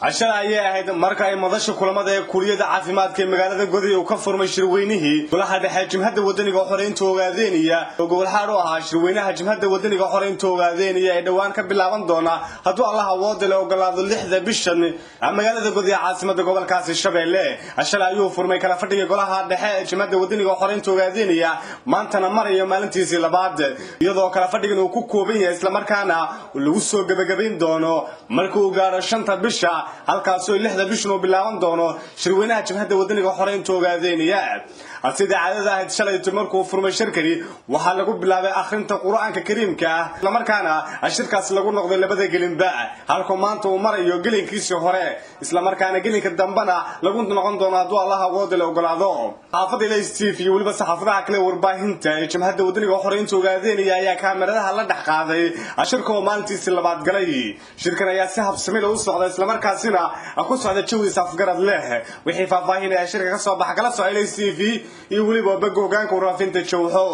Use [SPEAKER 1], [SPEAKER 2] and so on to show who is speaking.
[SPEAKER 1] عشان أيه مركا مدرسة كل مدة كلية عافيمات كمجالات جدي وكفر مشروينه ولا حد حاجم هذا ودني قحرين توجدينية وقول حروها شروينها حجم هذا ودني قحرين توجدينية دوان كبل لبندونا هدو الله واضح لو قلاد اللحظة بيشن مجالات جدي عاصمة قبل كاس الشباب عشان أيوه فرمي كلا فدي يقول هذا حاجم هذا ودني قحرين توجدينية ما أنت نمر يوم أنت يصير بعد يضو كلا فدي إنه كوكو بيه إسلام مركانا والوسو جبين دونه مركو جار شنطة بيشة halkaas oo 6 bishan bilaaban doono shirweynaha jabhada wadaniga xoreyn toogaadeenaya asida caadada ah shalay markuu furmay shirkadi waxa lagu bilaabay akhrinta quraanka kariimka ah la markaana shirkaas lagu noqday labada gelinba halka maanta uu marayo gelinkiisa hore isla markaana gelinka dambana lagu noqon doono haduu Allah awood la ogolaado xaafadda LSTV waliba saxaafadaha kale warbaahinta ee jabhada wadaniga xoreyn toogaadeenaya ayaa kaamiradaha la dhax qaaday shirka oo maalintiisa labaad galay shirkan ayaa si habsami leh u socday isla markaasina aku socda jawi safgarad leh wixii faahfaahinaya shirka ka soo baxa kala soo LSTV iyo waliba boggaanka warfaafinta jawxo